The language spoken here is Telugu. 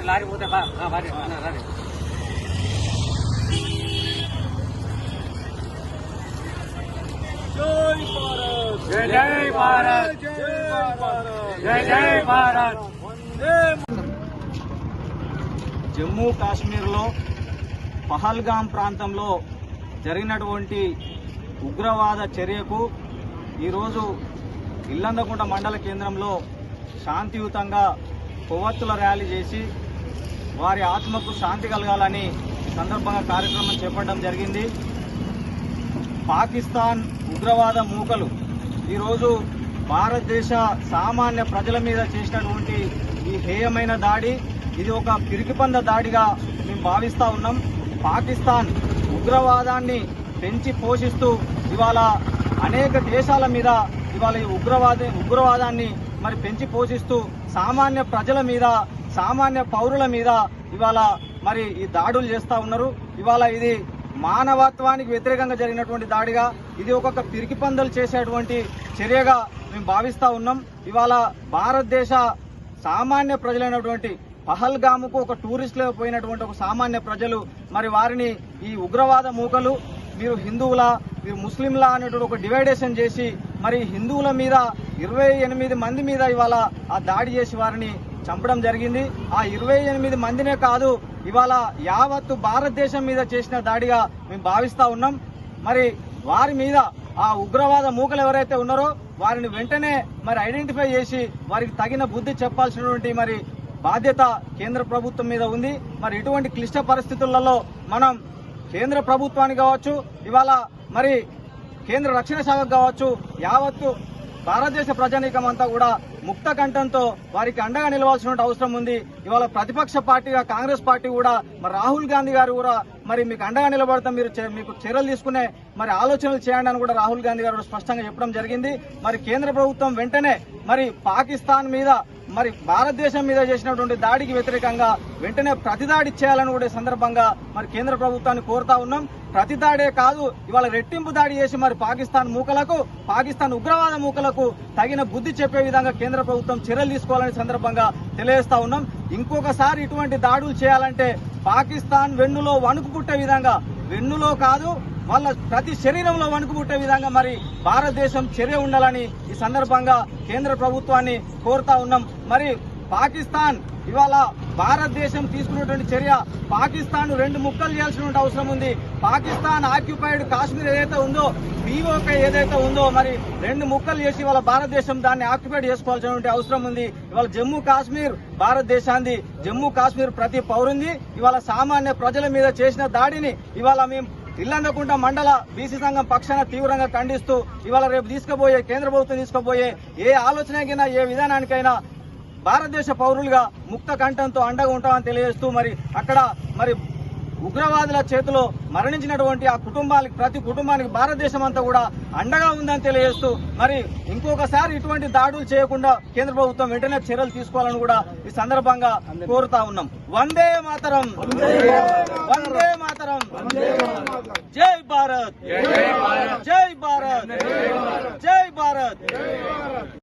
లారీ పోతే జై జై భారత్, జై జై భారత్. జమ్మూ కాశ్మీర్లో పహల్గాం ప్రాంతంలో జరిగినటువంటి ఉగ్రవాద చర్యకు ఈరోజు ఇల్లందకుంట మండల కేంద్రంలో శాంతియుతంగా కొవ్వొత్తుల ర్యాలీ చేసి వారి ఆత్మకు శాంతి కలగాలని సందర్భంగా కార్యక్రమం చేపట్టడం జరిగింది. పాకిస్తాన్ ఉగ్రవాద మూకలు ఈరోజు భారతదేశ సామాన్య ప్రజల మీద చేసినటువంటి ఈ హేయమైన దాడి ఇది ఒక పిరికిపంద దాడిగా మేము భావిస్తూ ఉన్నాం. పాకిస్తాన్ ఉగ్రవాదాన్ని పెంచి పోషిస్తూ ఇవాళ అనేక దేశాల మీద ఇవాళ ఈ ఉగ్రవాదాన్ని మరి పెంచి పోషిస్తూ సామాన్య ప్రజల మీద సామాన్య పౌరుల మీద ఇవాళ మరి ఈ దాడులు చేస్తూ ఉన్నారు. ఇవాళ ఇది మానవత్వానికి వ్యతిరేకంగా జరిగినటువంటి దాడిగా ఇది ఒక్కొక్క పిరికిపందలు చేసేటువంటి చర్యగా మేము భావిస్తూ ఉన్నాం. ఇవాళ భారతదేశ సామాన్య ప్రజలైనటువంటి పహల్గాముకు ఒక టూరిస్టులో పోయినటువంటి ఒక సామాన్య ప్రజలు మరి వారిని ఈ ఉగ్రవాద మూకలు మీరు హిందువులా మీరు ముస్లింలా అనేటువంటి ఒక డివైడేషన్ చేసి మరి హిందువుల మీద 28 మంది మీద ఇవాళ ఆ దాడి చేసి వారిని చంపడం జరిగింది. ఆ 28 మందినే కాదు ఇవాళ యావత్తు భారతదేశం మీద చేసిన దాడిగా మేము భావిస్తూ ఉన్నాం. మరి వారి మీద ఆ ఉగ్రవాద మూకలు ఎవరైతే ఉన్నారో వారిని వెంటనే మరి ఐడెంటిఫై చేసి వారికి తగిన బుద్ధి చెప్పాల్సినటువంటి మరి బాధ్యత కేంద్ర ప్రభుత్వం మీద ఉంది. మరి ఇటువంటి క్లిష్ట పరిస్థితులలో మనం కేంద్ర ప్రభుత్వానికి కావచ్చు ఇవాళ మరి కేంద్ర రక్షణ శాఖకు కావచ్చు యావత్తు భారతదేశ ప్రజానీకం అంతా కూడా ముక్త కంఠంతో వారికి అండగా నిలవాల్సిన అవసరం ఉంది. ఇవాళ ప్రతిపక్ష పార్టీగా కాంగ్రెస్ పార్టీ కూడా మరి రాహుల్ గాంధీ గారు కూడా మరి మీకు అండగా నిలబడతాం మీకు చర్యలు తీసుకునే మరి ఆలోచనలు చేయండి అని కూడా రాహుల్ గాంధీ గారు స్పష్టంగా చెప్పడం జరిగింది. మరి కేంద్ర ప్రభుత్వం వెంటనే మరి పాకిస్తాన్ మీద మరి భారతదేశం మీద చేసినటువంటి దాడికి వ్యతిరేకంగా వెంటనే ప్రతిదాడి చేయాలని కూడా సందర్భంగా మరి కేంద్ర ప్రభుత్వాన్ని కోరుతా ఉన్నాం. ప్రతిదాడే కాదు ఇవాళ రెట్టింపు దాడి చేసి మరి పాకిస్తాన్ ఉగ్రవాద మూకలకు తగిన బుద్ధి చెప్పే విధంగా కేంద్ర ప్రభుత్వం చర్యలు తీసుకోవాలని సందర్భంగా తెలియజేస్తా ఉన్నాం. ఇంకొకసారి ఇటువంటి దాడులు చేయాలంటే పాకిస్తాన్ వెన్నులో వణుకు పుట్టే విధంగా వెన్నులో కాదు వాళ్ళ ప్రతి శరీరంలో వణుకు పుట్టే విధంగా మరి భారతదేశం చర్య ఉండాలని ఈ సందర్భంగా కేంద్ర ప్రభుత్వాన్ని కోరుతా ఉన్నాం. మరి పాకిస్తాన్ ఇవాళ భారతదేశం తీసుకున్నటువంటి చర్య పాకిస్తాన్ 2 ముక్కలు చేయాల్సిన అవసరం ఉంది. పాకిస్తాన్ ఆక్యుపైడ్ కాశ్మీర్ ఏదైతే ఉందో POK ఏదైతే ఉందో మరి 2 ముక్కలు చేసి ఇవాళ భారతదేశం దాన్ని ఆక్యుపైడ్ చేసుకోవాల్సినటువంటి అవసరం ఉంది. ఇవాళ జమ్మూ కాశ్మీర్ భారతదేశాన్ని జమ్మూ కాశ్మీర్ ప్రతి పౌరుంది. ఇవాళ సామాన్య ప్రజల మీద చేసిన దాడిని ఇవాళ మేము ఇల్లందకుంట మండల బీసీ సంఘం పక్షాన తీవ్రంగా ఖండిస్తూ ఇవాళ రేపు తీసుకుపోయే కేంద్ర ప్రభుత్వం తీసుకుపోయే ఏ ఆలోచనకైనా ఏ విధానానికైనా భారతదేశ పౌరులుగా ముక్త కంఠంతో అండగా ఉంటామని తెలియజేస్తూ మరి అక్కడ మరి ఉగ్రవాదుల చేతిలో మరణించినటువంటి ఆ కుటుంబానికి ప్రతి కుటుంబానికి భారతదేశం అంతా కూడా అండగా ఉందని తెలియజేస్తూ మరి ఇంకొకసారి ఇటువంటి దాడులు చేయకుండా కేంద్ర ప్రభుత్వం వెంటనే చర్యలు తీసుకోవాలని కూడా ఈ సందర్భంగా కోరుతా ఉన్నాం. వందే మాతరం, వందే మాతరం, జై భారత్, జై భారత్, జై భారత్.